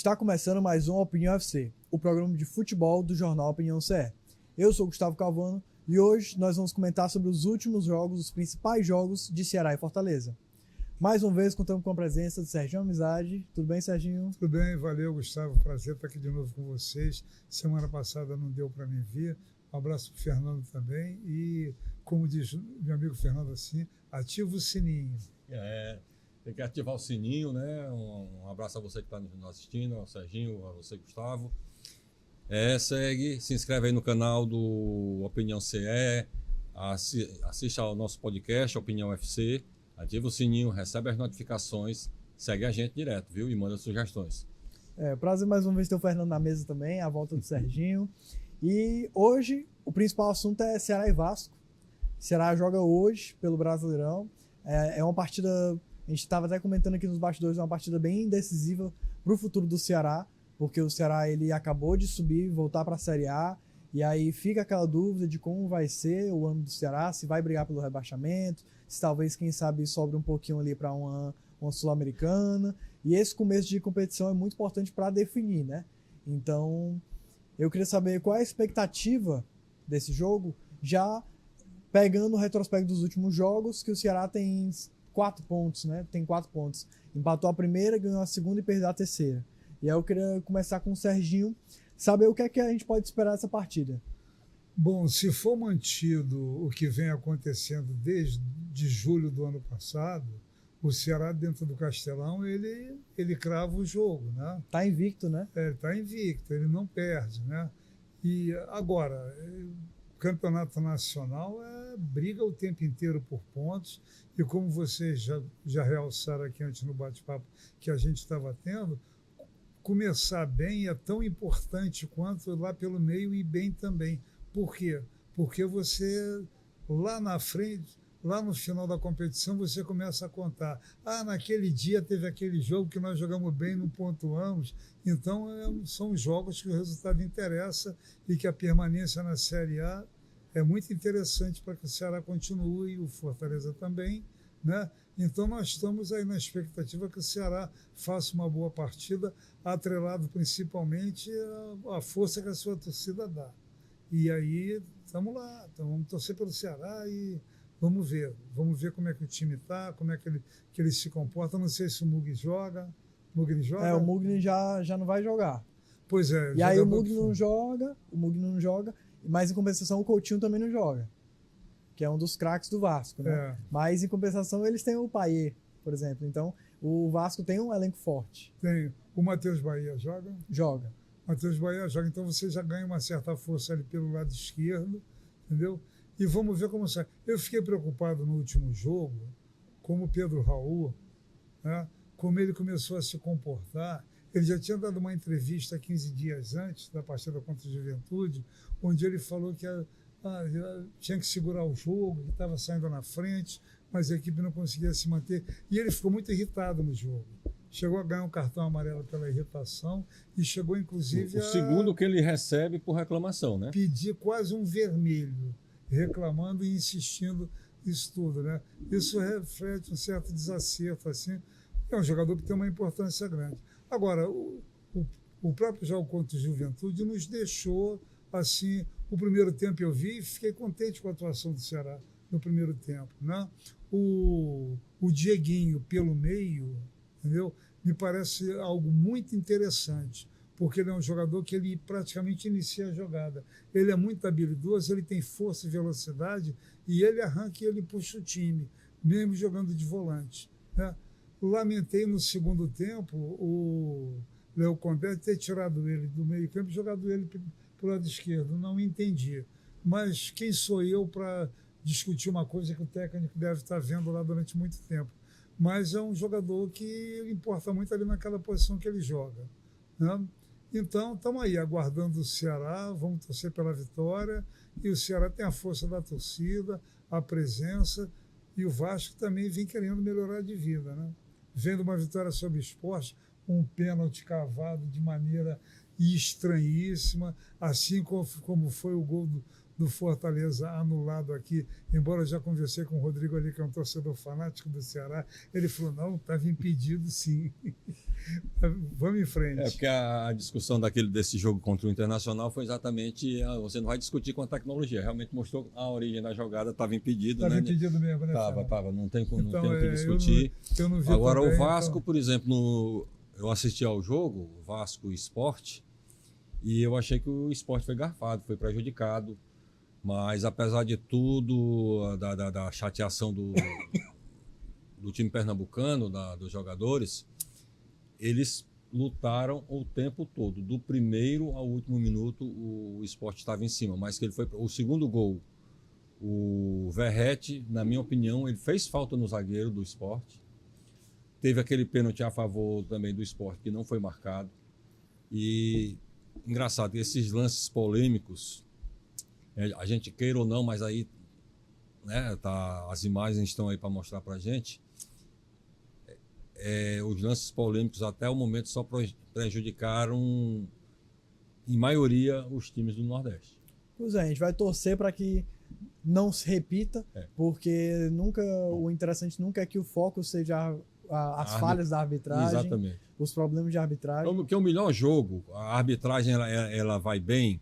Está começando mais um Opinião FC, o programa de futebol do jornal Opinião CE. Eu sou Gustavo Calvano e hoje nós vamos comentar sobre os últimos jogos, os principais jogos de Ceará e Fortaleza. Mais uma vez contamos com a presença de Serginho Amizade. Tudo bem, Serginho? Tudo bem, valeu, Gustavo. Prazer estar aqui de novo com vocês. Semana passada não deu para me vir. Um abraço para o Fernando também. E, como diz meu amigo Fernando, assim, ativa o sininho. Tem que ativar o sininho, né? Um abraço a você que está nos assistindo, ao Serginho, a você, Gustavo. Segue, se inscreve aí no canal do Opinião CE, assista ao nosso podcast, Opinião FC, ativa o sininho, recebe as notificações, segue a gente direto, viu? E manda sugestões. Prazer mais uma vez ter o Fernando na mesa também, a volta do Serginho. E hoje o principal assunto é Ceará e Vasco. Ceará joga hoje pelo Brasileirão. É uma partida... A gente estava até comentando aqui nos bastidores, uma partida bem decisiva para o futuro do Ceará, porque o Ceará ele acabou de subir, voltar para a Série A, e aí fica aquela dúvida de como vai ser o ano do Ceará, se vai brigar pelo rebaixamento, se talvez, quem sabe, sobre um pouquinho ali para uma Sul-Americana, e esse começo de competição é muito importante para definir, né? Então, eu queria saber qual é a expectativa desse jogo, já pegando o retrospecto dos últimos jogos, que o Ceará tem 4 pontos, né? Tem 4 pontos. Empatou a primeira, ganhou a segunda e perdeu a terceira. E aí eu queria começar com o Serginho, saber o que é que a gente pode esperar dessa partida. Bom, se for mantido o que vem acontecendo desde julho do ano passado, o Ceará dentro do Castelão, ele crava o jogo, né? Tá invicto, né? Tá invicto, ele não perde, né? E agora, o campeonato nacional briga o tempo inteiro por pontos, e como vocês já realçaram aqui antes no bate-papo que a gente estava tendo, começar bem é tão importante quanto lá pelo meio e bem também. Por quê? Porque você, lá na frente, lá no final da competição, você começa a contar. Naquele dia teve aquele jogo que nós jogamos bem, não pontuamos. Então, são jogos que o resultado interessa e que a permanência na Série A é muito interessante para que o Ceará continue e o Fortaleza também, né? Então nós estamos aí na expectativa que o Ceará faça uma boa partida, atrelado principalmente à força que a sua torcida dá. E aí estamos lá, então vamos torcer pelo Ceará e vamos ver como é que o time está, como é que ele se comporta. Não sei se o Mugni joga. Mugni joga? O Mugni já não vai jogar. Pois é. E aí o Mugni não joga, mas em compensação o Coutinho também não joga, que é um dos craques do Vasco, né? Mas em compensação eles têm o Payet, por exemplo. Então o Vasco tem um elenco forte. Tem. O Matheus Bahia joga? Joga. Matheus Bahia joga, então você já ganha uma certa força ali pelo lado esquerdo, entendeu? E vamos ver como sai. Eu fiquei preocupado no último jogo, como o Pedro Raul, né? Como ele começou a se comportar. Ele já tinha dado uma entrevista 15 dias antes da partida contra a Juventude, onde ele falou que tinha que segurar o jogo, que estava saindo na frente, mas a equipe não conseguia se manter. E ele ficou muito irritado no jogo. Chegou a ganhar um cartão amarelo pela irritação e chegou, inclusive, o segundo que ele recebe por reclamação, né? Pedir quase um vermelho, reclamando e insistindo isso tudo, né? Isso reflete um certo desacerto, assim. É um jogador que tem uma importância grande. Agora, o próprio jogo contra o Juventude nos deixou, assim, o primeiro tempo eu vi e fiquei contente com a atuação do Ceará no primeiro tempo, né? O Dieguinho pelo meio, entendeu? Me parece algo muito interessante, porque ele é um jogador que ele praticamente inicia a jogada. Ele é muito habilidoso, ele tem força e velocidade, e ele arranca e ele puxa o time, mesmo jogando de volante, né? Lamentei no segundo tempo o Léo Condé ter tirado ele do meio campo e jogado ele para o lado esquerdo. Não entendi. Mas quem sou eu para discutir uma coisa que o técnico deve estar vendo lá durante muito tempo? Mas é um jogador que importa muito ali naquela posição que ele joga, né? Então, estamos aí aguardando o Ceará, vamos torcer pela vitória, e o Ceará tem a força da torcida, a presença, e o Vasco também vem querendo melhorar de vida, né? Vendo uma vitória sobre o Sport, um pênalti cavado de maneira estranhíssima, assim como foi o gol do Fortaleza anulado aqui, embora eu já conversei com o Rodrigo ali, que é um torcedor fanático do Ceará, ele falou, não, estava impedido sim. Vamos em frente. Porque a discussão desse jogo contra o Internacional foi exatamente, você não vai discutir com a tecnologia, realmente mostrou a origem da jogada, estava impedido. Estava né? impedido mesmo, né? Estava, não tem o Então, que discutir. Eu não vi Agora também, o Vasco, então... por exemplo, eu assisti ao jogo, o Vasco Sport, e eu achei que o Sport foi garfado, foi prejudicado. Mas, apesar de tudo, da chateação do time pernambucano, dos jogadores, eles lutaram o tempo todo. Do primeiro ao último minuto, o Sport estava em cima. Mas que ele foi o segundo gol, o Verratti, na minha opinião, ele fez falta no zagueiro do Sport. Teve aquele pênalti a favor também do Sport, que não foi marcado. E, engraçado, esses lances polêmicos... A gente queira ou não, mas aí, né, as imagens estão aí para mostrar para a gente. Os lances polêmicos até o momento só prejudicaram, em maioria, os times do Nordeste. Pois é, a gente vai torcer para que não se repita, porque o interessante nunca é que o foco seja as falhas da arbitragem, exatamente, os problemas de arbitragem. Porque o melhor jogo, a arbitragem ela vai bem,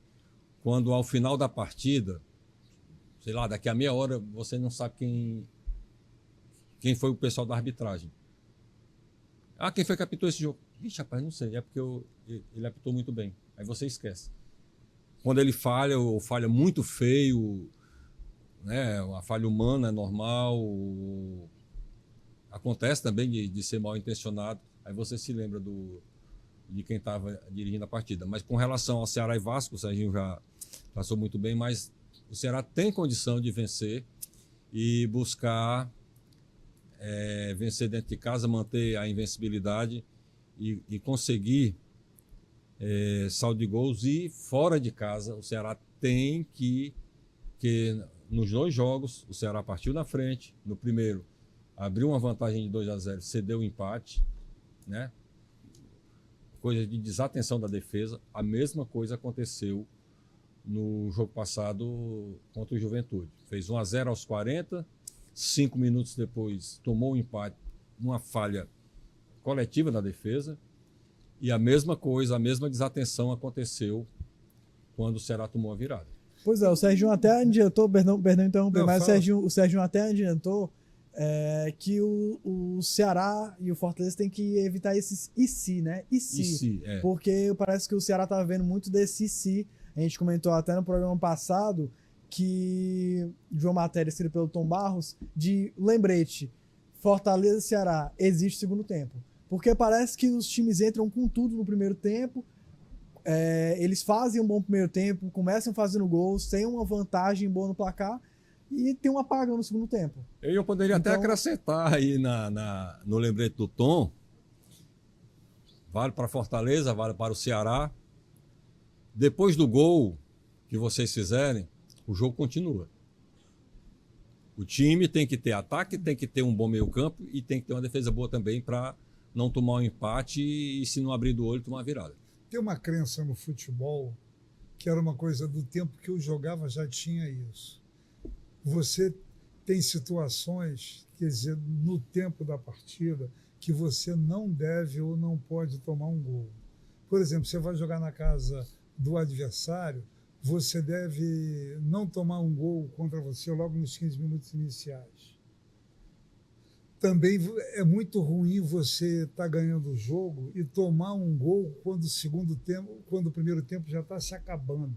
quando ao final da partida, sei lá, daqui a meia hora, você não sabe quem foi o pessoal da arbitragem. Quem foi que apitou esse jogo? Ixi, rapaz, não sei, é porque ele apitou muito bem. Aí você esquece. Quando ele falha, ou falha muito feio, né, uma falha humana é normal, acontece também de ser mal intencionado, aí você se lembra de quem estava dirigindo a partida. Mas com relação ao Ceará e Vasco, o Serginho já passou muito bem, mas o Ceará tem condição de vencer e buscar vencer dentro de casa, manter a invencibilidade e conseguir saldo de gols. E fora de casa, o Ceará tem que nos 2 jogos, o Ceará partiu na frente. No primeiro, abriu uma vantagem de 2-0, cedeu o empate, né? Coisa de desatenção da defesa. A mesma coisa aconteceu no jogo passado contra o Juventude. Fez 1-0 aos 40, 5 minutos depois tomou o empate, uma falha coletiva na defesa, e a mesma coisa, a mesma desatenção aconteceu quando o Ceará tomou a virada. Pois é, o Serginho até adiantou, perdão interromper, mas o Serginho até adiantou que o Ceará e o Fortaleza tem que evitar esses e se, né? E se. Porque parece que o Ceará tá vendo muito desse e se. A gente comentou até no programa passado de uma matéria escrita pelo Tom Barros, de lembrete, Fortaleza e Ceará, existe segundo tempo. Porque parece que os times entram com tudo no primeiro tempo, eles fazem um bom primeiro tempo, começam fazendo gols, têm uma vantagem boa no placar, e tem um apagão no segundo tempo. Eu poderia até acrescentar aí no lembrete do Tom, vale para Fortaleza, vale para o Ceará. Depois do gol que vocês fizerem, o jogo continua. O time tem que ter ataque, tem que ter um bom meio-campo e tem que ter uma defesa boa também para não tomar um empate e, se não abrir do olho, tomar uma virada. Tem uma crença no futebol que era uma coisa do tempo que eu jogava, já tinha isso. Você tem situações, quer dizer, no tempo da partida, que você não deve ou não pode tomar um gol. Por exemplo, você vai jogar na casa do adversário, você deve não tomar um gol contra você logo nos 15 minutos iniciais. Também é muito ruim você estar ganhando o jogo e tomar um gol quando o primeiro tempo já está se acabando.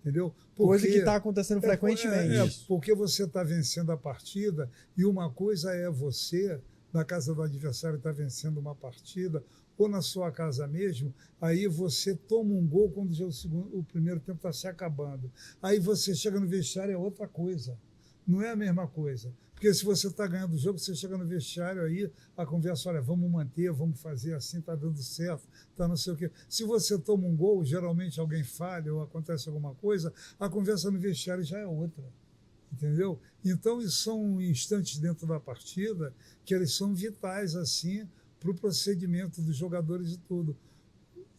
Entendeu? Coisa que está acontecendo frequentemente. Porque você está vencendo a partida e uma coisa é você, na casa do adversário, está vencendo uma partida, ou na sua casa mesmo, aí você toma um gol quando já o primeiro tempo está se acabando. Aí você chega no vestiário, é outra coisa. Não é a mesma coisa. Porque se você está ganhando o jogo, você chega no vestiário, aí a conversa, olha, vamos manter, vamos fazer assim, está dando certo, está não sei o quê. Se você toma um gol, geralmente alguém falha ou acontece alguma coisa, a conversa no vestiário já é outra. Entendeu? Então, isso são instantes dentro da partida que eles são vitais, assim, para o procedimento dos jogadores e tudo.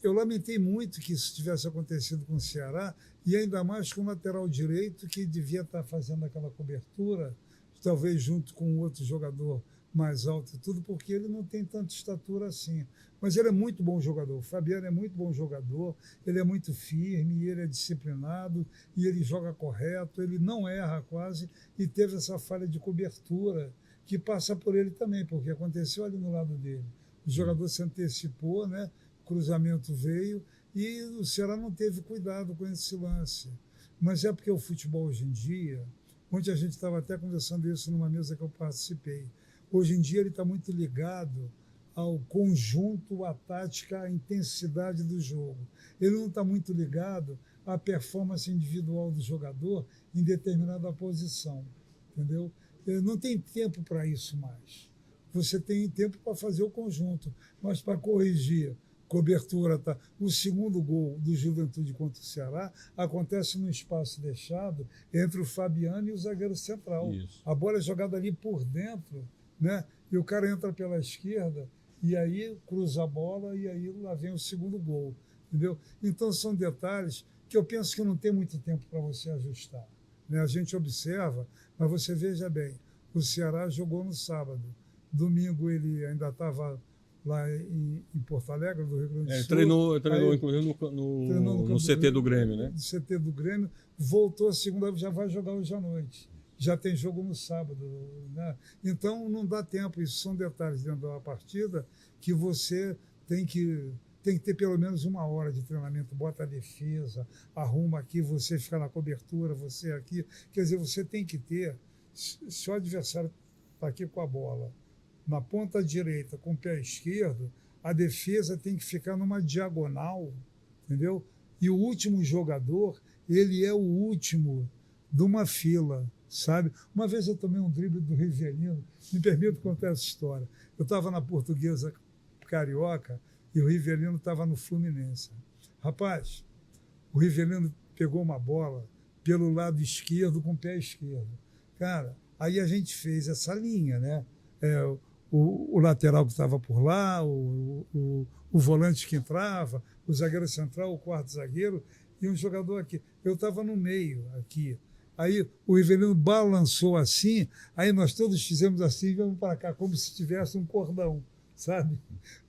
eu lamentei muito que isso tivesse acontecido com o Ceará, e ainda mais com o lateral direito, que devia estar fazendo aquela cobertura, talvez junto com outro jogador mais alto e tudo, porque ele não tem tanta estatura assim. Mas ele é muito bom jogador. O Fabiano é muito bom jogador, ele é muito firme, ele é disciplinado, e ele joga correto, ele não erra quase, e teve essa falha de cobertura, que passa por ele também, porque aconteceu ali no lado dele. O jogador se antecipou, né? O cruzamento veio, e o Ceará não teve cuidado com esse lance. Mas é porque o futebol hoje em dia, ontem a gente estava até conversando isso numa mesa que eu participei, hoje em dia ele está muito ligado ao conjunto, à tática, à intensidade do jogo. Ele não está muito ligado à performance individual do jogador em determinada posição, entendeu? Ele não tem tempo para isso mais. Você tem tempo para fazer o conjunto, mas para corrigir cobertura. Tá? O segundo gol do Juventude contra o Ceará acontece no espaço deixado entre o Fabiano e o zagueiro central. Isso. A bola é jogada ali por dentro, né? E o cara entra pela esquerda, e aí cruza a bola, e aí lá vem o segundo gol. Entendeu? Então são detalhes que eu penso que não tem muito tempo para você ajustar. Né? A gente observa, mas você veja bem, o Ceará jogou no sábado. Domingo ele ainda estava lá em Porto Alegre, do Rio Grande do Sul. Treinou Aí, inclusive treinou no CT do Grêmio, né? No CT do Grêmio, voltou a segunda, já vai jogar hoje à noite. Já tem jogo no sábado. Né? Então não dá tempo, isso são detalhes dentro da partida que você tem que ter pelo menos 1 hora de treinamento, bota a defesa, arruma aqui, você fica na cobertura, você aqui. Quer dizer, você tem que ter, se o adversário está aqui com a bola, na ponta direita, com o pé esquerdo, a defesa tem que ficar numa diagonal, entendeu? E o último jogador, ele é o último de uma fila, sabe? Uma vez eu tomei um drible do Rivelino, me permito contar essa história. Eu estava na Portuguesa Carioca e o Rivelino estava no Fluminense. Rapaz, o Rivelino pegou uma bola pelo lado esquerdo com o pé esquerdo. Cara, aí a gente fez essa linha, né? O lateral que estava por lá, o volante que entrava, o zagueiro central, o quarto zagueiro e um jogador aqui. Eu estava no meio aqui. Aí o Rivelino balançou assim, aí nós todos fizemos assim e vamos para cá, como se tivesse um cordão, sabe?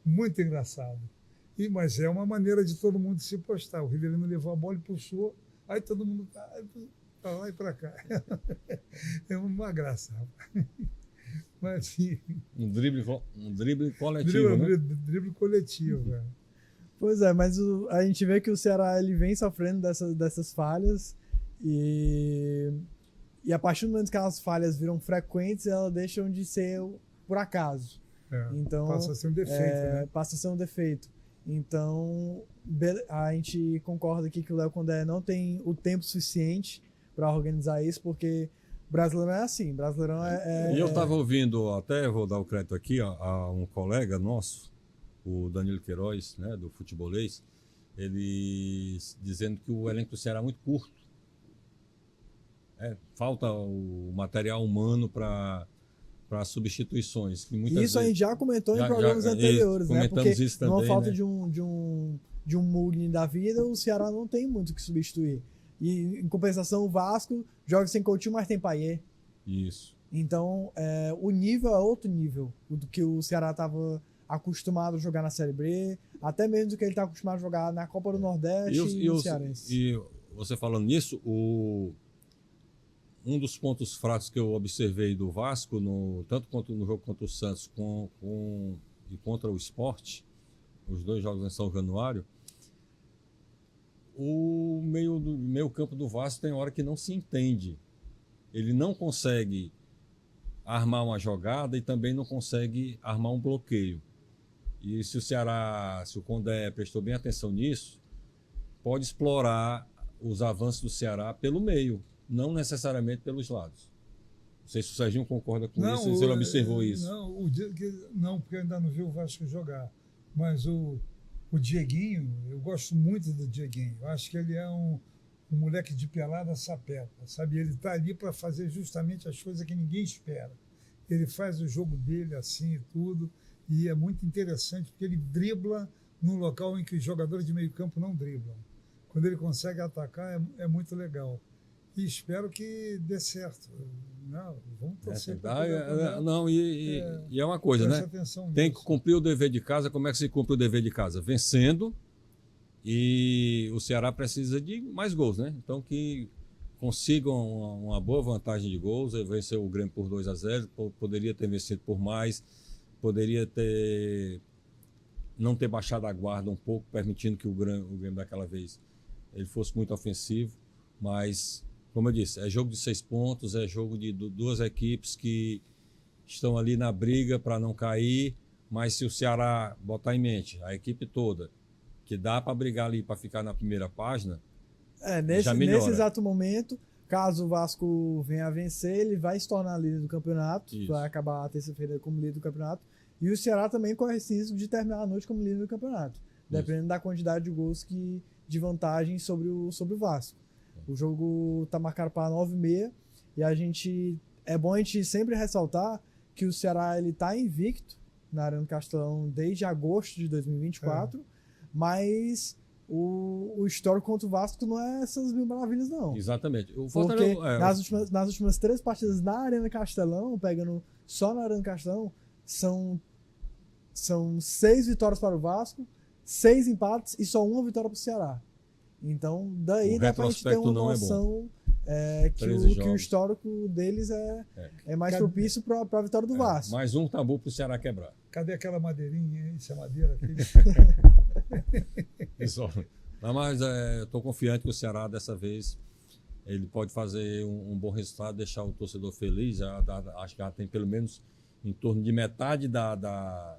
Muito engraçado. Mas é uma maneira de todo mundo se postar. O Rivelino levou a bola e puxou, aí todo mundo para lá e para cá. É uma graça, rapaz. Mas, assim, Um drible coletivo, né? Drible coletivo, é. Pois é, mas a gente vê que o Ceará ele vem sofrendo dessas falhas e a partir do momento que as falhas viram frequentes, elas deixam de ser por acaso. Então, passa a ser um defeito, né? Passa a ser um defeito. Então, a gente concorda aqui que o Léo Condé não tem o tempo suficiente para organizar isso, porque Brasileirão é assim, Brasileirão E eu estava ouvindo, até vou dar o crédito aqui a um colega nosso, o Danilo Queiroz, né, do Futebolês, ele dizendo que o elenco do Ceará é muito curto. Falta o material humano para substituições. Que muitas isso vezes, a gente já comentou em programas anteriores, né? Porque isso também, numa falta, né, de um Mugni da vida, o Ceará não tem muito o que substituir. E, em compensação, o Vasco joga sem Coutinho, mas tem Payet. Isso. Então, o nível é outro nível do que o Ceará estava acostumado a jogar na Série B, até mesmo do que ele está acostumado a jogar na Copa do Nordeste e no Cearense. E você falando nisso, um dos pontos fracos que eu observei do Vasco, tanto no jogo contra o Santos e contra o Sport, os dois jogos em São Januário, o meio campo do Vasco tem hora que não se entende. Ele não consegue armar uma jogada e também não consegue armar um bloqueio. E se o Condé prestou bem atenção nisso, pode explorar os avanços do Ceará pelo meio, não necessariamente pelos lados. Não sei se o Serginho concorda com isso, se ele observou isso. Não, porque eu ainda não vi o Vasco jogar. Mas o Dieguinho, eu gosto muito do Dieguinho. Eu acho que ele é um moleque de pelada sapeta, sabe? Ele está ali para fazer justamente as coisas que ninguém espera. Ele faz o jogo dele assim e tudo, e é muito interessante, porque ele dribla num local em que os jogadores de meio campo não driblam. Quando ele consegue atacar, é muito legal. E espero que dê certo. Não, vamos torcer e é uma coisa, né? Tem que cumprir o dever de casa. Como é que se cumpre o dever de casa? Vencendo. E o Ceará precisa de mais gols, né? Então que consigam uma boa vantagem de gols. Ele venceu o Grêmio por 2-0, poderia ter vencido por mais, poderia não ter baixado a guarda um pouco, permitindo que o Grêmio daquela vez ele fosse muito ofensivo, mas, como eu disse, é jogo de 6 pontos, é jogo de duas equipes que estão ali na briga para não cair, mas se o Ceará botar em mente, a equipe toda, que dá para brigar ali, para ficar na primeira página, nesse exato momento, caso o Vasco venha a vencer, ele vai se tornar líder do campeonato, Isso. vai acabar a terça-feira como líder do campeonato, e o Ceará também corre esse risco de terminar a noite como líder do campeonato, dependendo da quantidade de gols de vantagem sobre o Vasco. O jogo está marcado para 9h30 e é bom a gente sempre ressaltar que o Ceará está invicto na Arena do Castelão desde agosto de 2024, mas o histórico contra o Vasco não é essas mil maravilhas, não. Exatamente. Porque nas últimas 3 partidas na Arena Castelão, pegando só na Arena Castelão, são 6 vitórias para o Vasco, 6 empates e só 1 vitória para o Ceará. Então, daí dá pra gente ter uma noção que o histórico deles é mais propício para a vitória do Vasco. Mais um tabu para o Ceará quebrar. Cadê aquela madeirinha? Isso é madeira? Isso. Mas estou confiante que o Ceará, dessa vez, ele pode fazer um bom resultado, deixar o torcedor feliz. Acho que já tem pelo menos em torno de metade da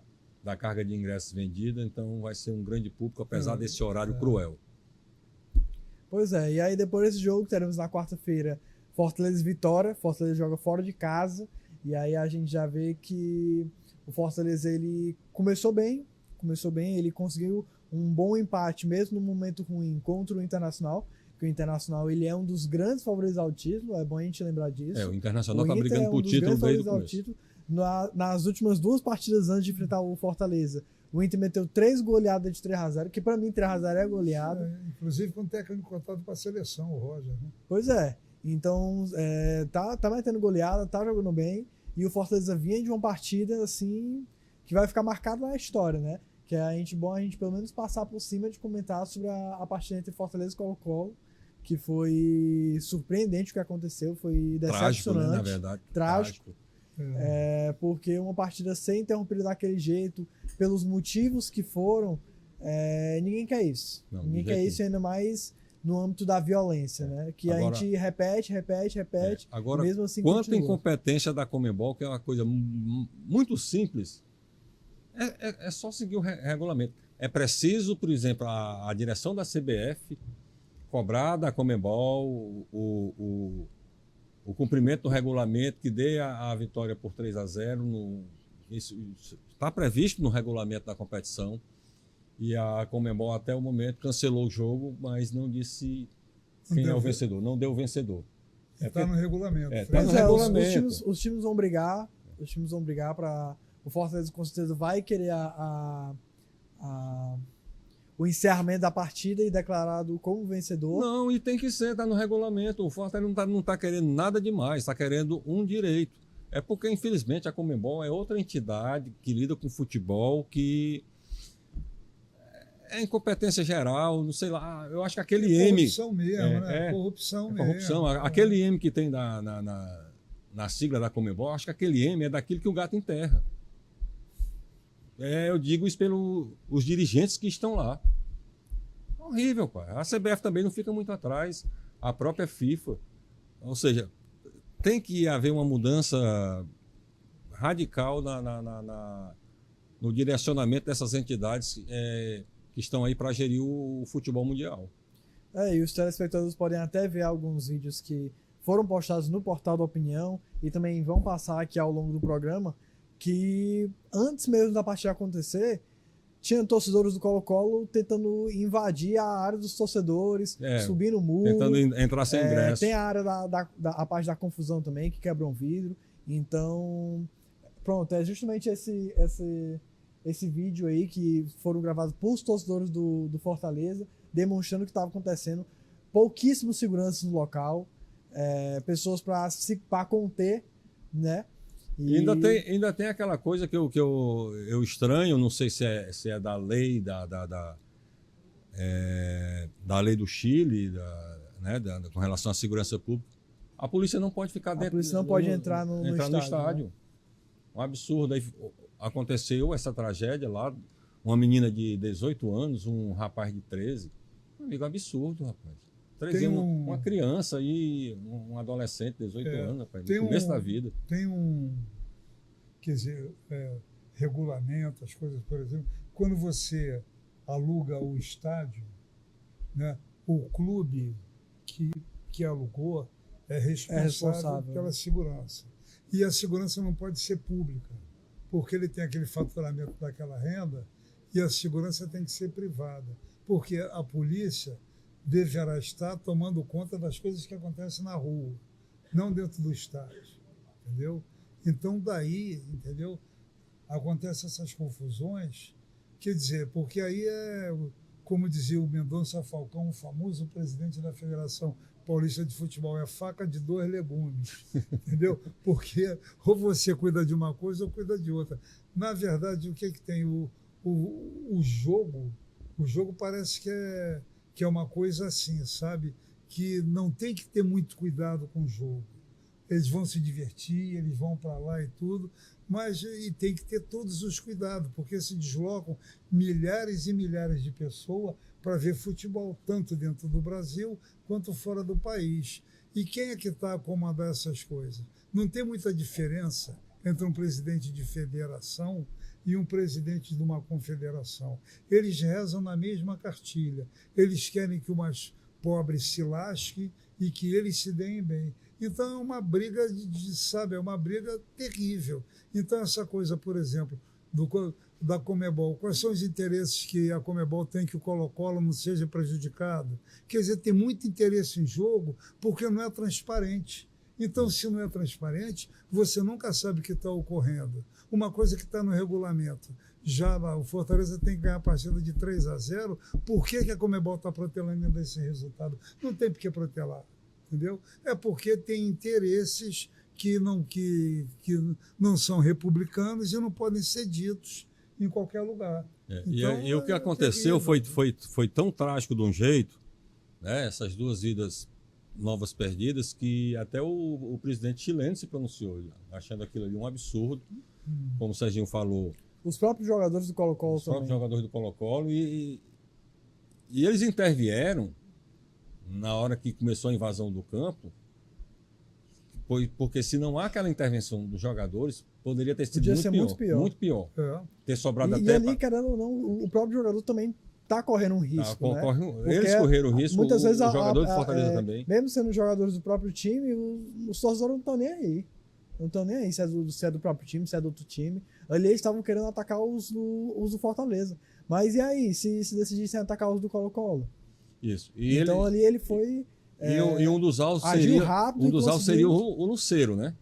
carga de ingressos vendida, então vai ser um grande público, apesar desse horário cruel. Pois é, e aí depois desse jogo teremos na quarta-feira Fortaleza e Vitória. Fortaleza joga fora de casa, e aí a gente já vê que o Fortaleza ele começou bem, ele conseguiu um bom empate mesmo no momento ruim contra o Internacional, que o Internacional ele é um dos grandes favoritos ao título, é bom a gente lembrar disso. O Internacional está brigando por título desde o começo. Nas últimas 2 partidas antes de enfrentar o Fortaleza, o Inter meteu 3 goleadas de 3-0, que para mim 3-0 é goleada. Inclusive com o técnico contado para a seleção, o Roger. Né? Pois é. Então, tá metendo goleada, tá jogando bem. E o Fortaleza vinha de uma partida assim que vai ficar marcada na história, né? Que é a gente pelo menos passar por cima de comentar sobre a partida entre Fortaleza e Colo-Colo, que foi surpreendente o que aconteceu, foi decepcionante. Trágico, né, na verdade. Trágico. Porque uma partida sem interrompida daquele jeito, pelos motivos que foram, ninguém quer isso. Ninguém quer isso, ainda mais no âmbito da violência, né? Que agora, a gente repete, agora, mesmo assim quanto continua. Incompetência da Conmebol, que é uma coisa muito simples, é só seguir o regulamento. É preciso, por exemplo, a direção da CBF cobrar da Conmebol o cumprimento do regulamento que dê a vitória por 3-0. Isso está previsto no regulamento da competição. E a Conmebol, até o momento, cancelou o jogo, mas não disse quem é o vencedor. Não deu o vencedor. Está no regulamento. Está no regulamento. Os times vão brigar. Para o Fortaleza, com certeza, vai querer o encerramento da partida e declarado como vencedor. Não, e tem que ser, está no regulamento. O Fortaleza não tá querendo nada demais, está querendo um direito. É porque, infelizmente, a Conmebol é outra entidade que lida com futebol, que é incompetência geral, não sei lá. Eu acho que aquele M. Corrupção mesmo, né? Corrupção mesmo. Aquele M que tem na sigla da Conmebol, acho que aquele M é daquilo que o gato enterra. Eu digo isso pelos dirigentes que estão lá. Horrível, pai. A CBF também não fica muito atrás. A própria FIFA. Ou seja, tem que haver uma mudança radical no direcionamento dessas entidades que estão aí para gerir o futebol mundial. E os telespectadores podem até ver alguns vídeos que foram postados no Portal da Opinião e também vão passar aqui ao longo do programa, que antes mesmo da partida acontecer, tinha torcedores do Colo-Colo tentando invadir a área dos torcedores, subir no muro. Tentando entrar sem ingresso. Tem a área a parte da confusão também, que quebra um vidro. Então, pronto, é justamente esse vídeo aí que foram gravados por torcedores do Fortaleza, demonstrando o que estava acontecendo. Pouquíssimos seguranças no local, pessoas para conter, né? E ainda tem aquela coisa que eu estranho, não sei se é da lei da lei do Chile, né, com relação à segurança pública. A polícia não pode ficar dentro. A polícia não pode entrar no estádio. Né? Um absurdo. Aí aconteceu essa tragédia lá, uma menina de 18 anos, um rapaz de 13. Um amigo absurdo, rapaz. Uma criança e um adolescente de 18 anos, rapaz, no começo da vida. Tem quer dizer, regulamento, as coisas, por exemplo, quando você aluga o estádio, né, o clube que alugou é responsável pela segurança. E a segurança não pode ser pública, porque ele tem aquele faturamento daquela renda e a segurança tem que ser privada, porque a polícia deverá estar tomando conta das coisas que acontecem na rua, não dentro do estádio, entendeu? Então, daí, entendeu, acontecem essas confusões, quer dizer, porque aí como dizia o Mendonça Falcão, o famoso presidente da Federação Paulista de Futebol, é faca de 2 legumes, entendeu? Porque ou você cuida de uma coisa ou cuida de outra. Na verdade, o que tem? O jogo parece que é uma coisa assim, sabe? Que não tem que ter muito cuidado com o jogo. Eles vão se divertir, eles vão para lá e tudo, mas tem que ter todos os cuidados, porque se deslocam milhares e milhares de pessoas para ver futebol, tanto dentro do Brasil quanto fora do país. E quem é que está a comandar essas coisas? Não tem muita diferença entre um presidente de federação e um presidente de uma confederação. Eles rezam na mesma cartilha. Eles querem que o mais pobre se lasque e que eles se deem bem. Então é uma briga, sabe, é uma briga terrível. Então essa coisa, por exemplo, da Conmebol, quais são os interesses que a Conmebol tem que o Colo-Colo não seja prejudicado? Quer dizer, tem muito interesse em jogo porque não é transparente. Então, se não é transparente, você nunca sabe o que está ocorrendo. Uma coisa que está no regulamento. Já lá, o Fortaleza tem que ganhar a partida de 3-0. Por que a Conmebol está protelando esse resultado? Não tem por que protelar, entendeu? É porque tem interesses que não são republicanos e não podem ser ditos em qualquer lugar. Então, e o que aconteceu foi tão trágico de um jeito, né, essas 2 vidas novas perdidas, que até o presidente chileno se pronunciou, achando aquilo ali um absurdo, como o Serginho falou. Os próprios jogadores do Colo-Colo também. Os próprios jogadores do Colo-Colo e eles intervieram na hora que começou a invasão do campo, porque se não há aquela intervenção dos jogadores, poderia ter sido muito pior. Ter sobrado até... E ali, querendo ou não, o próprio jogador também está correndo um risco, né? Eles correram o risco, muitas vezes o jogador de Fortaleza também. Mesmo sendo jogadores do próprio time, os torcedores não estão nem aí. Não estão nem aí se é do próprio time, se é do outro time. Ali eles estavam querendo atacar os do Fortaleza. Mas e aí, se decidissem atacar os do Colo-Colo? Isso. Então ali ele foi... E um dos alvos seria o Lucero, né?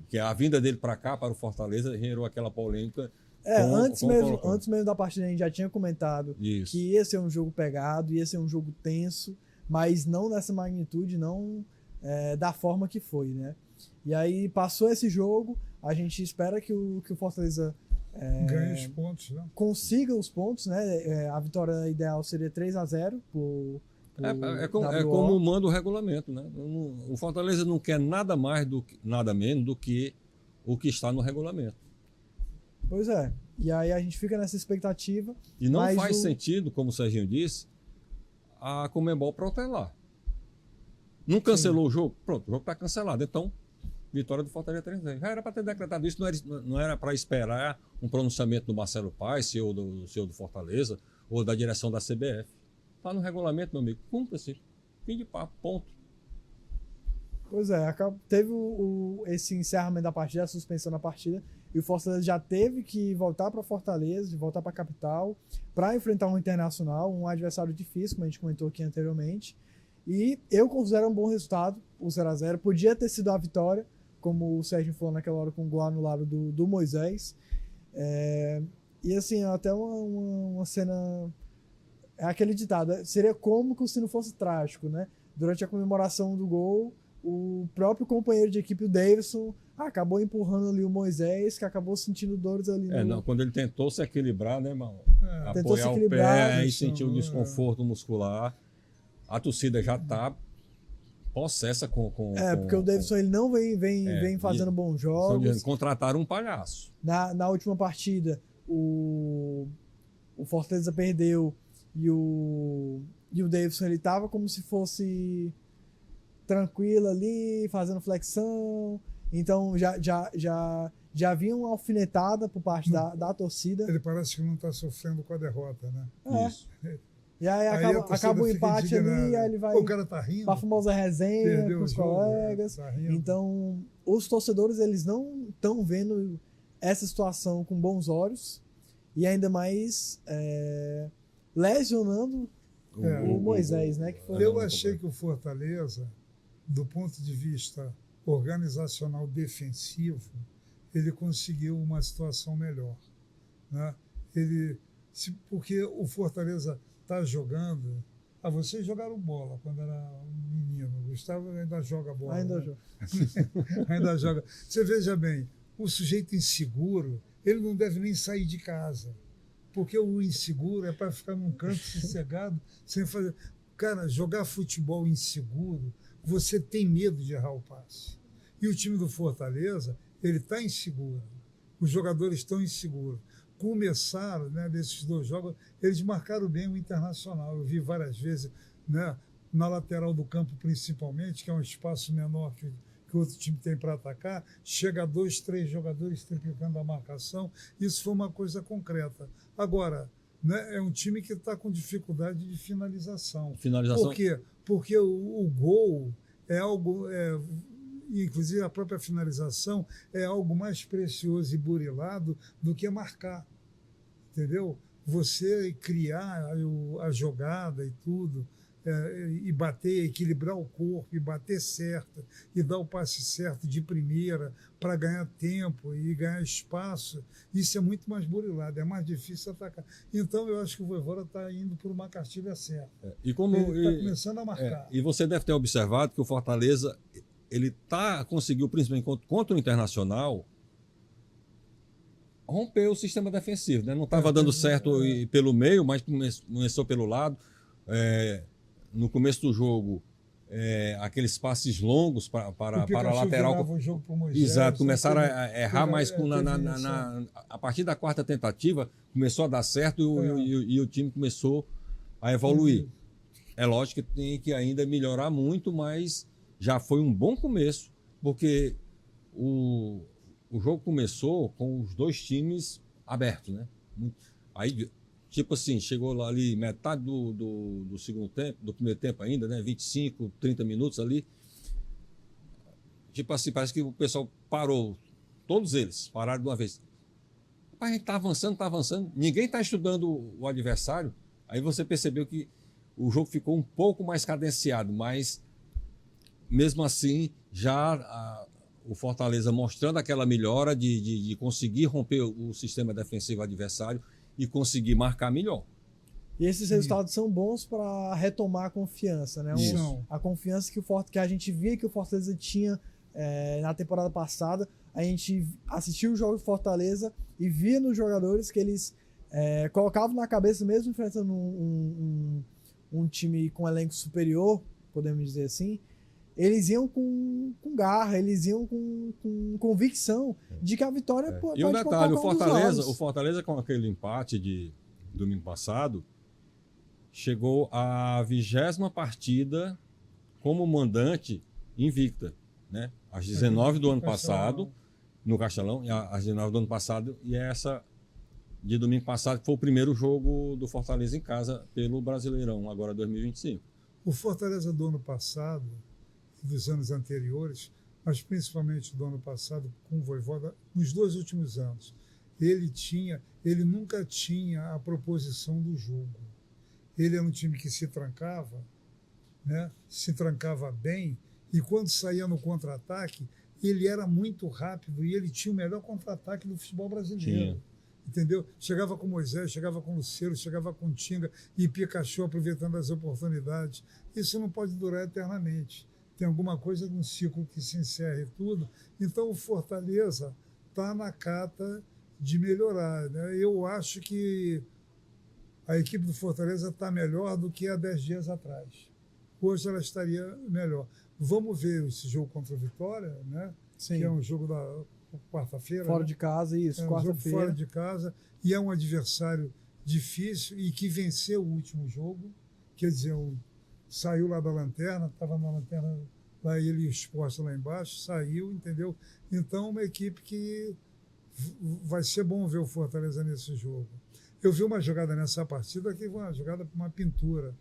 Que a vinda dele para cá, para o Fortaleza, gerou aquela polêmica. Antes mesmo da partida a gente já tinha comentado que ia ser um jogo pegado, ia ser um jogo tenso, mas não nessa magnitude, não da forma que foi, né? E aí passou esse jogo, a gente espera que o Fortaleza ganhe os pontos, né? Consiga os pontos, né? A vitória ideal seria 3-0 como manda o regulamento, né? O Fortaleza não quer nada mais nada menos do que o que está no regulamento. Pois é. E aí a gente fica nessa expectativa. E não faz sentido, como o Serginho disse, a Conmebol protelar. Não cancelou o jogo? Pronto, o jogo está cancelado. Então, vitória do Fortaleza 3-0. Já era para ter decretado isso, não era para esperar um pronunciamento do Marcelo Paes, CEO do Fortaleza, ou da direção da CBF. Está no regulamento, meu amigo. Cumpra-se. Fim de papo, ponto. Pois é, teve esse encerramento da partida, a suspensão da partida, e o Fortaleza já teve que voltar para Fortaleza, voltar para a capital, para enfrentar um Internacional, um adversário difícil, como a gente comentou aqui anteriormente. E eu considero um bom resultado, o 0-0. Podia ter sido a vitória, como o Sérgio falou naquela hora, com o gol anulado do Moisés. E assim, até uma cena. É aquele ditado, seria cômico se não fosse trágico, né? Durante a comemoração do gol, o próprio companheiro de equipe, o Davidson, acabou empurrando ali o Moisés, que acabou sentindo dores ali. Quando ele tentou se equilibrar, né, irmão? Tentou se Apoiar o equilibrar, pé e sentiu um desconforto muscular. A torcida já tá possessa com porque o Davidson ele não vem fazendo bons jogos. Contrataram um palhaço. Na última partida, o Fortaleza perdeu e o Davidson ele tava como se fosse tranquilo ali, fazendo flexão. Então já havia uma alfinetada por parte da torcida. Ele parece que não está sofrendo com a derrota, né? Isso. E aí acaba o empate ali, aí ele vai o cara tá rindo. Pra famosa resenha Perdeu com os jogo, colegas. tá rindo. Então, os torcedores eles não estão vendo essa situação com bons olhos e ainda mais lesionando o Moisés, né? Que foi Eu achei que o Fortaleza, do ponto de vista organizacional defensivo, ele conseguiu uma situação melhor, né? Porque o Fortaleza está jogando. Vocês jogaram bola quando era menino. O Gustavo ainda joga bola. Ainda né? joga. Ainda joga. Você veja bem, o sujeito inseguro, ele não deve nem sair de casa. Porque o inseguro é para ficar num canto sossegado, sem fazer. Cara, jogar futebol inseguro, você tem medo de errar o passe. E o time do Fortaleza, ele está inseguro. Os jogadores estão inseguros. Começaram, né, desses 2 jogos, eles marcaram bem o Internacional. Eu vi várias vezes, né, na lateral do campo principalmente, que é um espaço menor que o outro time tem para atacar, chega 2, 3 jogadores triplicando a marcação. Isso foi uma coisa concreta. Agora, né, é um time que está com dificuldade de finalização. Por quê? Porque o gol é algo... inclusive a própria finalização é algo mais precioso e burilado do que marcar, entendeu? Você criar a jogada e tudo, e bater, equilibrar o corpo, e bater certo, e dar o passe certo de primeira para ganhar tempo e ganhar espaço, isso é muito mais burilado, é mais difícil atacar. Então eu acho que o Vojvoda está indo por uma cartilha certa. E como ele está começando a marcar. E você deve ter observado que o Fortaleza ele conseguiu, principalmente contra o Internacional, romper o sistema defensivo, né? Não estava dando certo pelo meio, mas começou pelo lado. No começo do jogo, aqueles passes longos para a lateral. O jogo pro Moisés, exato, começaram a errar mais a partir da 4ª tentativa, começou a dar certo e o time começou a evoluir. É lógico que tem que ainda melhorar muito, mas já foi um bom começo, porque o jogo começou com os 2 times abertos, né? Aí, tipo assim, chegou lá ali metade do segundo tempo, do primeiro tempo ainda, né? 25, 30 minutos ali. Tipo assim, parece que o pessoal parou, todos eles pararam de uma vez. A gente tá avançando, ninguém tá estudando o adversário. Aí você percebeu que o jogo ficou um pouco mais cadenciado, mas mesmo assim, já o Fortaleza mostrando aquela melhora de conseguir romper o sistema defensivo adversário e conseguir marcar melhor. E esses resultados são bons para retomar a confiança, né? A confiança que a gente via que o Fortaleza tinha na temporada passada. A gente assistiu o jogo do Fortaleza e via nos jogadores que eles colocavam na cabeça, mesmo enfrentando um time com elenco superior, podemos dizer assim, eles iam com garra, eles iam com convicção de que a vitória pode E um detalhe, o o Fortaleza com aquele empate de domingo passado, chegou à 20ª partida como mandante invicta, né? Às 19 do ano passado, no Castelão, às 19 do ano passado, e essa de domingo passado foi o primeiro jogo do Fortaleza em casa pelo Brasileirão, agora 2025. O Fortaleza do ano passado, dos anos anteriores, mas principalmente do ano passado com o Vojvoda, nos 2 últimos anos, ele nunca tinha a proposição do jogo. Ele era um time que se trancava, né? Se trancava bem, e quando saía no contra-ataque, ele era muito rápido e ele tinha o melhor contra-ataque do futebol brasileiro. entendeu? Chegava com Moisés, chegava com Lucero, chegava com Tinga e Pikachu aproveitando as oportunidades. Isso não pode durar eternamente. Tem alguma coisa num ciclo que se encerre tudo. Então o Fortaleza está na cata de melhorar, né? Eu acho que a equipe do Fortaleza está melhor do que há 10 dias atrás. Hoje ela estaria melhor. Vamos ver esse jogo contra o Vitória, né? Sim. Que é um jogo da quarta-feira. Fora né? de casa, isso, É um jogo quarta-feira. fora de casa e é um adversário difícil e que venceu o último jogo. Quer dizer, saiu lá da lanterna, estava na lanterna, lá ele exposto lá embaixo, saiu, entendeu? Então, uma equipe que vai ser bom ver o Fortaleza nesse jogo. Eu vi uma jogada nessa partida que foi uma jogada para uma pintura.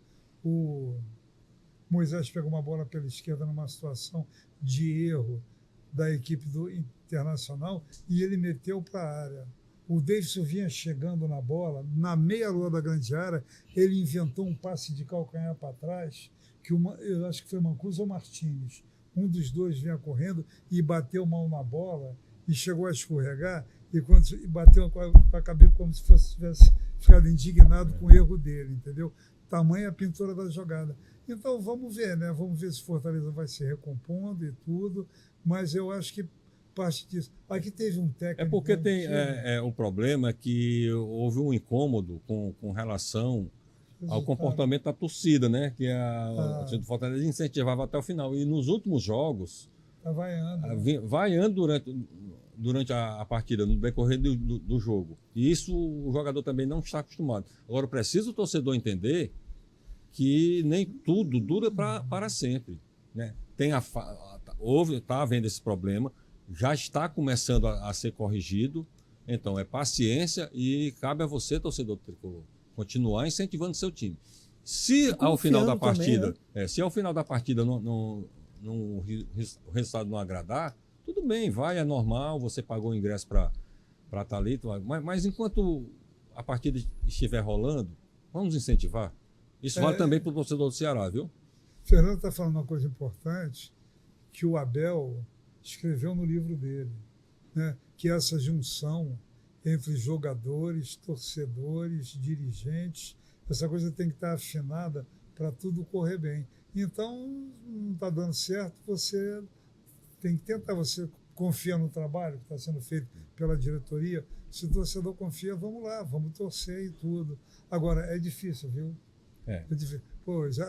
O Moisés pegou uma bola pela esquerda numa situação de erro da equipe do Internacional e ele meteu para a área. O Davidson vinha chegando na bola, na meia-lua da grande área, ele inventou um passe de calcanhar para trás, que eu acho que foi Mancuso ou Martínez. Um dos dois vinha correndo e bateu mal na bola e chegou a escorregar e bateu com a cabeça como se tivesse ficado indignado com o erro dele, entendeu? Tamanha a pintura da jogada. Então vamos ver, né? Vamos ver se o Fortaleza vai se recompondo e tudo, mas eu acho que parte disso. Aqui teve um técnico. É porque tem o problema é que houve um incômodo com relação ao comportamento da torcida, né? Que a torcida do Fortaleza incentivava até o final. E nos últimos jogos, tá vaiando durante a partida, no decorrer do jogo. E isso o jogador também não está acostumado. Agora, precisa o torcedor entender que nem tudo dura para sempre, né? Está havendo esse problema, já está começando a ser corrigido, então é paciência e cabe a você, torcedor tricolor, continuar incentivando seu time. Se ao final da partida, também, né? Se ao final da partida o resultado não agradar, tudo bem, vai, é normal, você pagou o ingresso para estar ali, mas enquanto a partida estiver rolando, vamos incentivar. Isso vale também para o torcedor do Ceará, viu? Fernando está falando uma coisa importante que o Abel escreveu no livro dele, né? Que é essa junção entre jogadores, torcedores, dirigentes, essa coisa tem que estar afinada para tudo correr bem. Então, não está dando certo, você tem que tentar, você confia no trabalho que está sendo feito pela diretoria. Se o torcedor confia, vamos lá, vamos torcer e tudo. Agora, é difícil, viu? É difícil. Pô, já...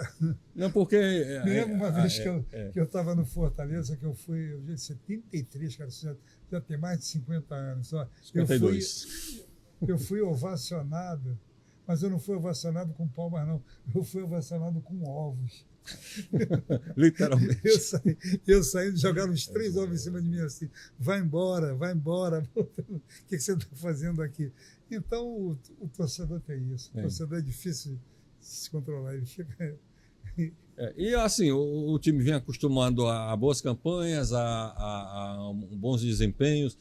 Não, porque... Me lembro uma vez que eu estava no Fortaleza, que eu fui em 73, cara, já tem mais de 50 anos. Só. 52. Eu fui ovacionado, mas eu não fui ovacionado com palmas, não. Eu fui ovacionado com ovos. Literalmente. Eu saí, jogaram uns 3 ovos em cima de mim assim, vai embora, o que você está fazendo aqui? Então o torcedor tem isso, o torcedor é difícil se controlar, ele fica... E assim, o time vinha acostumando a boas campanhas, a bons desempenhos,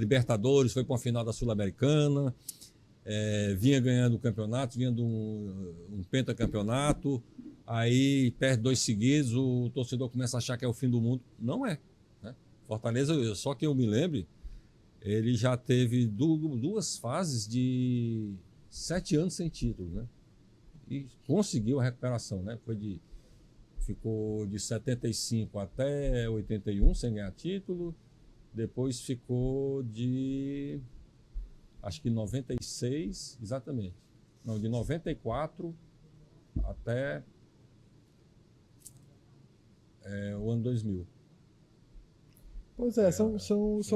Libertadores, foi para uma final da Sul-Americana, vinha ganhando o campeonato, vinha de um pentacampeonato. Aí perde 2 seguidos, o torcedor começa a achar que é o fim do mundo. Não é, né? Fortaleza, só que eu me lembre, ele já teve 2 fases de 7 anos sem título, né? E conseguiu a recuperação, né? Ficou de 75 até 81 sem ganhar título, depois ficou de, acho que 96, exatamente. Não, de 94 até... o ano 2000. Pois é, são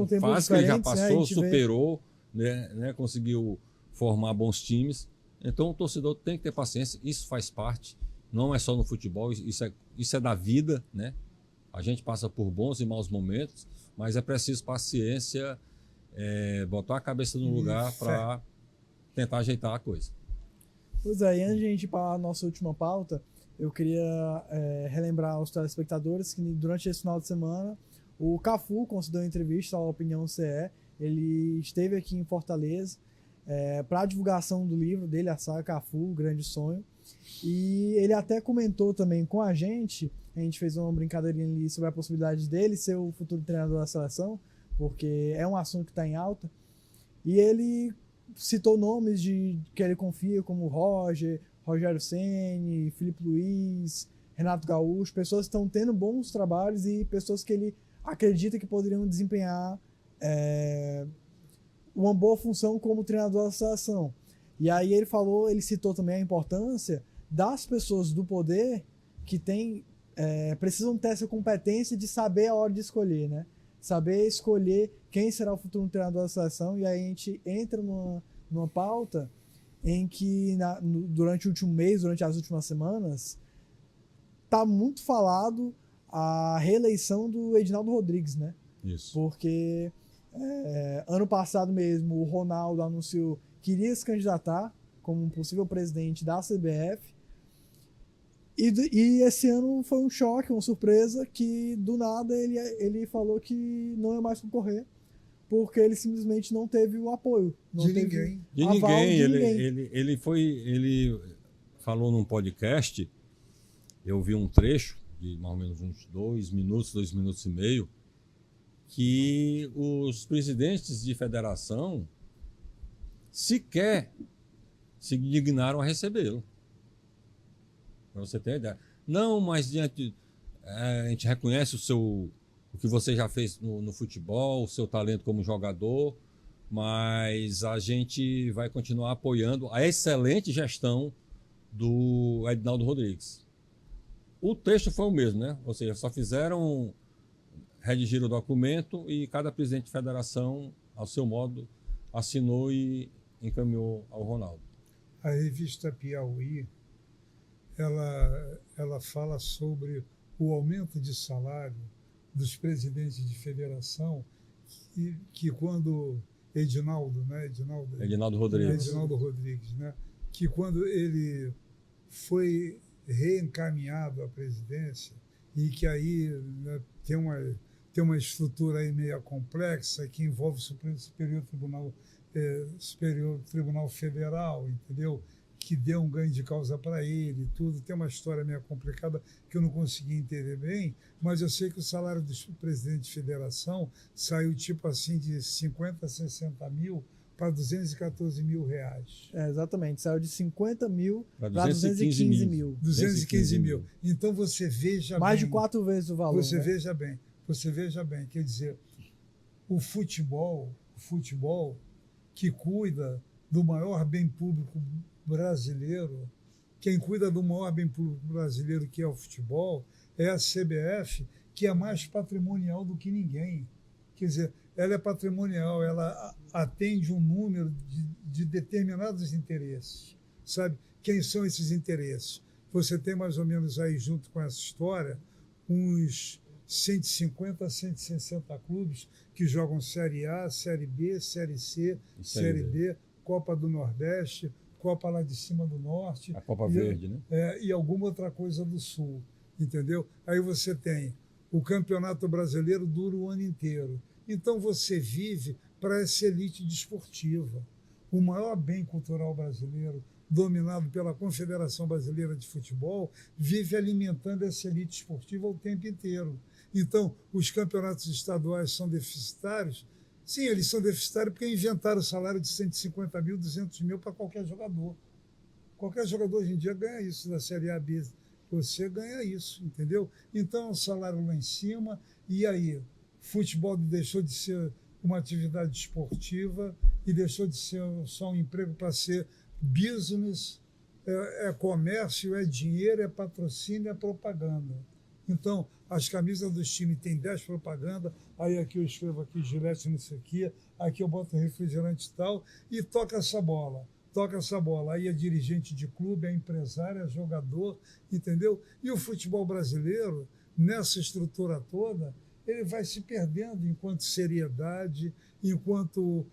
tempos fase que ele já diferentes, passou, né? superou, né, conseguiu formar bons times. Então o torcedor tem que ter paciência, isso faz parte, não é só no futebol, isso é da vida, né? A gente passa por bons e maus momentos, mas é preciso paciência, botar a cabeça no lugar para tentar ajeitar a coisa. Pois é, e antes de a gente ir para a nossa última pauta, eu queria relembrar aos telespectadores que durante esse final de semana o Cafu concedeu uma entrevista à Opinião CE. Ele esteve aqui em Fortaleza para a divulgação do livro dele, A Saga Cafu, O Grande Sonho. E ele até comentou também com a gente fez uma brincadeirinha ali sobre a possibilidade dele ser o futuro treinador da seleção, porque é um assunto que está em alta. E ele citou nomes que ele confia, como Rogério Ceni, Felipe Luiz, Renato Gaúcho, pessoas que estão tendo bons trabalhos e pessoas que ele acredita que poderiam desempenhar uma boa função como treinador da seleção. E aí ele citou também a importância das pessoas do poder que precisam ter essa competência de saber a hora de escolher, né? Saber escolher quem será o futuro treinador da seleção. E aí a gente entra numa pauta em que durante o último mês, durante as últimas semanas, está muito falado a reeleição do Edinaldo Rodrigues, né? Isso. Porque ano passado mesmo o Ronaldo anunciou que iria se candidatar como um possível presidente da CBF. E esse ano foi um choque, uma surpresa, que do nada ele falou que não ia mais concorrer, porque ele simplesmente não teve o apoio. Não teve ninguém. De ninguém. Ele falou num podcast, eu vi um trecho de mais ou menos uns 2 minutos e meio, que os presidentes de federação sequer se dignaram a recebê-lo. Para você ter ideia. Não, mas a gente reconhece o que você já fez no futebol, o seu talento como jogador, mas a gente vai continuar apoiando a excelente gestão do Edinaldo Rodrigues. O texto foi o mesmo, né? Ou seja, só fizeram redigir o documento e cada presidente de federação, ao seu modo, assinou e encaminhou ao Ronaldo. A revista Piauí, ela fala sobre o aumento de salário dos presidentes de federação, que quando Edinaldo Rodrigues, né? Que quando ele foi reencaminhado à presidência, e que aí, né, tem uma estrutura aí meio complexa que envolve o Superior Tribunal Federal, entendeu? Que deu um ganho de causa para ele e tudo. Tem uma história meio complicada que eu não consegui entender bem, mas eu sei que o salário do presidente de federação saiu tipo assim de 50 a 60 mil para 214 mil reais. Exatamente, saiu de 50 mil para 215 mil. 215 mil. Então você veja mais bem, de 4 vezes o valor. Você né? veja bem, quer dizer, o futebol que cuida do maior bem público brasileiro, quem cuida do maior bem público brasileiro, que é o futebol, é a CBF, que é mais patrimonial do que ninguém. Quer dizer, ela é patrimonial, ela atende um número de determinados interesses. Sabe? Quem são esses interesses? Você tem mais ou menos aí, junto com essa história, uns 150 a 160 clubes que jogam Série A, Série B, Série C, Série D, Copa do Nordeste, Copa lá de cima do Norte. A Copa Verde, né? E alguma outra coisa do Sul, entendeu? Aí você tem o Campeonato Brasileiro, dura o ano inteiro. Então você vive para essa elite desportiva. O maior bem cultural brasileiro, dominado pela Confederação Brasileira de Futebol, vive alimentando essa elite esportiva o tempo inteiro. Então, os campeonatos estaduais são deficitários. Sim, eles são deficitários porque inventaram o salário de 150 mil, 200 mil para qualquer jogador. Qualquer jogador hoje em dia ganha isso da Série A, B. Você ganha isso, entendeu? Então, o salário lá em cima. E aí, futebol deixou de ser uma atividade esportiva e deixou de ser só um emprego para ser business, é comércio, é dinheiro, é patrocínio, é propaganda. Então, as camisas dos times têm 10 propaganda, aí aqui eu escrevo aqui Gillette nisso aqui eu boto refrigerante e tal, e toca essa bola. Aí é dirigente de clube, é empresário, é jogador, entendeu? E o futebol brasileiro, nessa estrutura toda, ele vai se perdendo enquanto seriedade, enquanto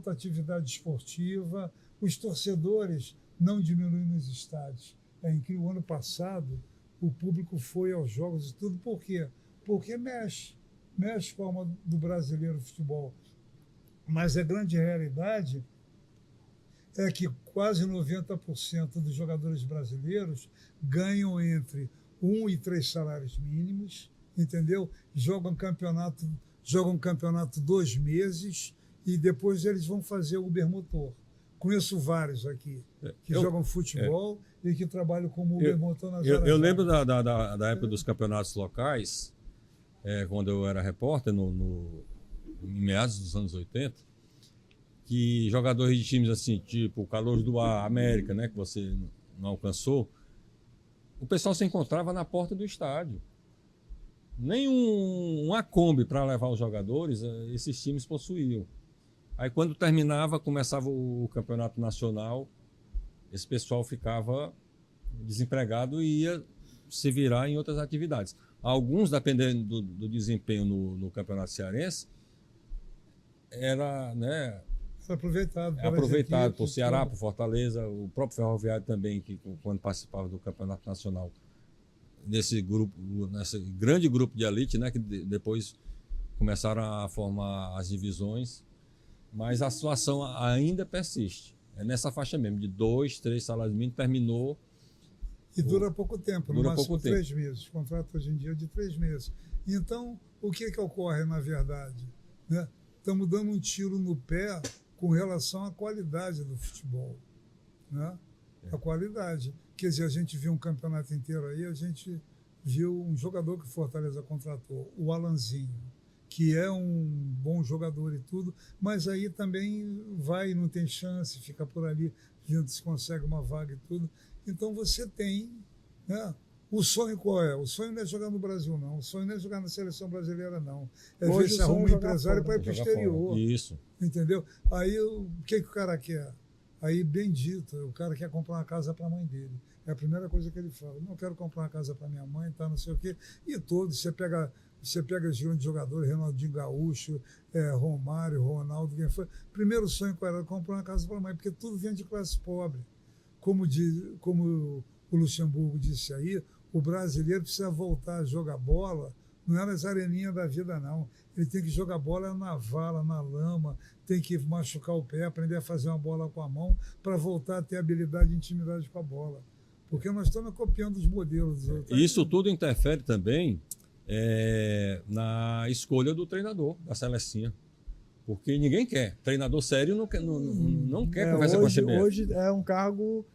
atividade esportiva. Os torcedores não diminuem nos estádios. É incrível. O ano passado, o público foi aos jogos e tudo. Por quê? Porque mexe com a alma do brasileiro futebol. Mas a grande realidade é que quase 90% dos jogadores brasileiros ganham entre 1 e 3 salários mínimos, entendeu? Jogam campeonato 2 meses, e depois eles vão fazer o Uber Motor. Conheço vários aqui que jogam futebol e que trabalham como Uber Motor nas horas. Eu lembro da época dos campeonatos locais, quando eu era repórter, em meados dos anos 80, que jogadores de times assim, tipo o Calouros do América, né, que você não alcançou, o pessoal se encontrava na porta do estádio. Nem uma Kombi para levar os jogadores, esses times possuíam. Aí quando terminava, começava o campeonato nacional, esse pessoal ficava desempregado e ia se virar em outras atividades. Alguns, dependendo do desempenho no campeonato cearense, era, né, aproveitado por Ceará, por Fortaleza, o próprio Ferroviário também, que quando participava do campeonato nacional, nesse grande grupo de elite, né, que depois começaram a formar as divisões. Mas a situação ainda persiste. É nessa faixa mesmo, de 2, 3 salários mínimos, terminou. E dura pouco tempo, no máximo 3 meses. O contrato hoje em dia é de 3 meses. Então, o que ocorre, na verdade? Né? Estamos dando um tiro no pé com relação à qualidade do futebol. Né? A qualidade. Quer dizer, a gente viu um campeonato inteiro aí, a gente viu um jogador que o Fortaleza contratou, o Alanzinho, que é um bom jogador e tudo, mas aí também vai, não tem chance, fica por ali, vendo se consegue uma vaga e tudo. Então você tem, né? O sonho qual é? O sonho não é jogar no Brasil, não. O sonho não é jogar na seleção brasileira, não. É ver se arruma um empresário para ir para o exterior. Isso. Entendeu? Aí o que o cara quer? Aí, bendito, o cara quer comprar uma casa para a mãe dele. É a primeira coisa que ele fala. Não quero comprar uma casa para minha mãe, tá, não sei o quê. E todos, você pega os grandes jogadores, Ronaldinho Gaúcho, Romário, Ronaldo, quem foi. Primeiro sonho qual era? Comprar uma casa para a mãe, porque tudo vem de classe pobre. Como o Luxemburgo disse aí, o brasileiro precisa voltar a jogar bola, não é nas areninhas da vida, não. Ele tem que jogar bola na vala, na lama, tem que machucar o pé, aprender a fazer uma bola com a mão para voltar a ter habilidade e intimidade com a bola. Porque nós estamos copiando os modelos dos outros. Isso tudo interfere também na escolha do treinador, da Selecinha. Porque ninguém quer. Treinador sério não quer conversar com a CBF. Hoje é um cargo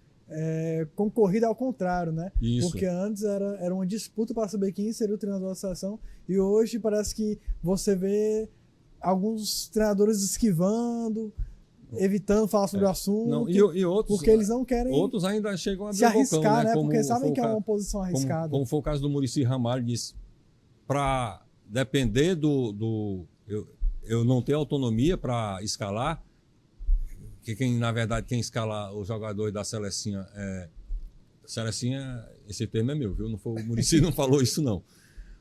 concorrido ao contrário, né? Isso. Porque antes era uma disputa para saber quem seria o treinador da seleção, e hoje parece que você vê alguns treinadores esquivando, evitando falar sobre o assunto, não, e outros, porque eles não querem outros ainda chegam a se arriscar, né? Como porque sabem que é uma posição arriscada. Como foi o caso do Muricy Ramalho, disse, para depender eu não tenho autonomia para escalar, que na verdade quem escala os jogadores da Selecinha Selecinha, esse termo é meu, viu? Não foi o Muricy, não falou isso não.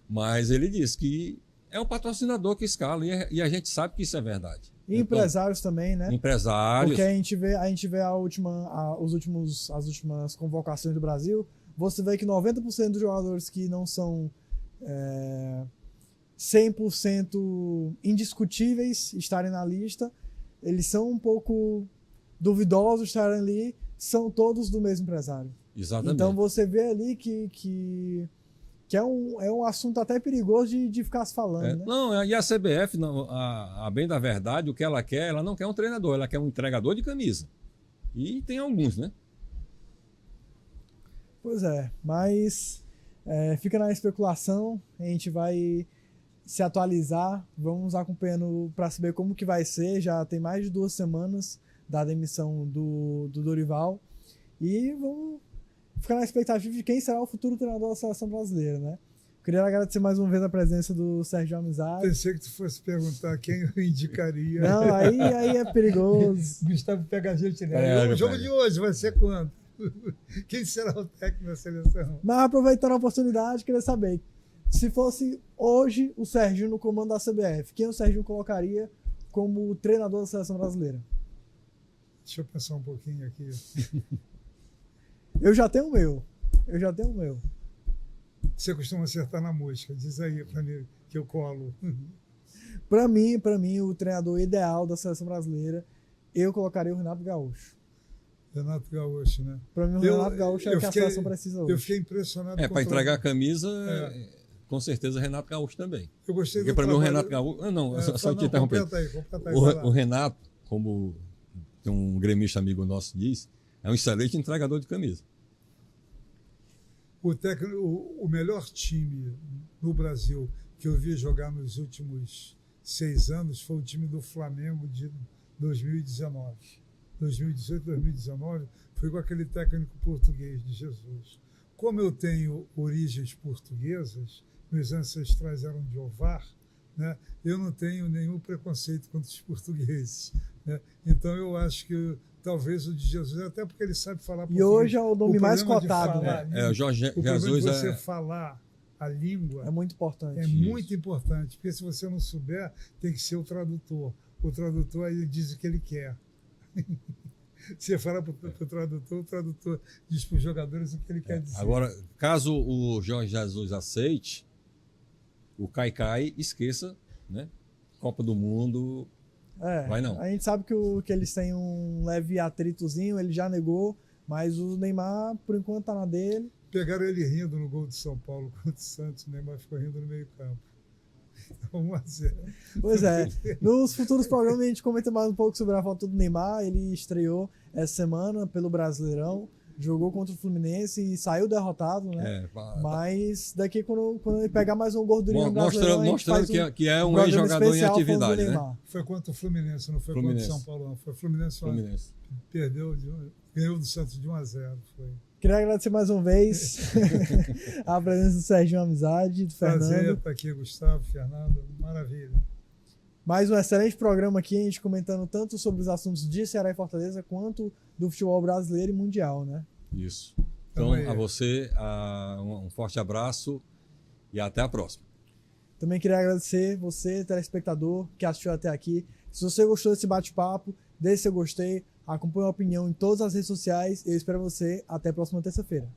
Mas ele disse que é um patrocinador que escala e a gente sabe que isso é verdade. E empresários também, né? Empresários. Porque a gente vê as últimas convocações do Brasil, você vê que 90% dos jogadores que não são 100% indiscutíveis estarem na lista, eles são um pouco duvidosos estarem ali, são todos do mesmo empresário. Exatamente. Então você vê ali que é um assunto até perigoso de ficar se falando, né? Não, e a CBF, a bem da verdade, o que ela quer, ela não quer um treinador, ela quer um entregador de camisa. E tem alguns, né? Pois é, mas fica na especulação, a gente vai se atualizar, vamos acompanhando para saber como que vai ser, já tem mais de 2 semanas da demissão do Dorival, e vamos ficar na expectativa de quem será o futuro treinador da seleção brasileira, né? Queria agradecer mais uma vez a presença do Sérgio Amizade. Pensei que tu fosse perguntar quem eu indicaria. Não, aí é perigoso. Gustavo pega a gente, né? O jogo de hoje vai ser quanto? Quem será o técnico da seleção? Mas aproveitando a oportunidade, queria saber, se fosse hoje o Serginho no comando da CBF, quem o Serginho colocaria como treinador da seleção brasileira? Deixa eu pensar um pouquinho aqui. Eu já tenho o meu. Você costuma acertar na mosca. Diz aí para mim que eu colo. Para mim, o treinador ideal da seleção brasileira, eu colocaria o Renato Gaúcho. Renato Gaúcho, né? Para mim, o Renato Gaúcho é o que a seleção precisa hoje. Eu fiquei impressionado. Para entregar a camisa, com certeza Renato Gaúcho também. Eu gostei Porque do para mim o trabalho. Renato Gaúcho... Não, só te interrompendo. Completa aí, O Renato, como um gremista amigo nosso diz, é um excelente entregador de camisa. O melhor time no Brasil que eu vi jogar nos últimos 6 anos foi o time do Flamengo de 2019. 2018, 2019, foi com aquele técnico português de Jesus. Como eu tenho origens portuguesas, meus ancestrais eram de Ovar, né, eu não tenho nenhum preconceito contra os portugueses. Né? Então eu acho que talvez o de Jesus, até porque ele sabe falar português. E hoje é o nome mais cotado. O Jorge Jesus você falar a língua é muito importante. É muito importante, porque se você não souber, tem que ser o tradutor. O tradutor aí diz o que ele quer. Você fala para o tradutor diz para os jogadores o que ele quer dizer. Agora, caso o Jorge Jesus aceite, o Caicai esqueça, né? Copa do Mundo, vai não. A gente sabe que eles têm um leve atritozinho, ele já negou, mas o Neymar, por enquanto, tá na dele. Pegaram ele rindo no gol de São Paulo contra o Santos, o Neymar ficou rindo no meio campo. 1-0. Pois é. Nos futuros programas a gente comenta mais um pouco sobre a volta do Neymar. Ele estreou essa semana pelo Brasileirão, jogou contra o Fluminense e saiu derrotado, né? Mas daqui quando ele pegar mais um gordurinho no Brasileirão, mostrando que é um ex-jogador em atividade, né? Foi contra o Fluminense, não foi contra o São Paulo, não. Foi o Fluminense. Perdeu, ganhou do Santos de 1-0. Foi. Queria agradecer mais uma vez a presença do Serginho Amizade, do Fernando. Prazer estar aqui, Gustavo, Fernando, maravilha. Mais um excelente programa aqui, a gente comentando tanto sobre os assuntos de Ceará e Fortaleza, quanto do futebol brasileiro e mundial, né? Isso. Então, a você, um forte abraço e até a próxima. Também queria agradecer você, telespectador, que assistiu até aqui. Se você gostou desse bate-papo, deixe seu gostei, acompanhe a opinião em todas as redes sociais e eu espero você até a próxima terça-feira.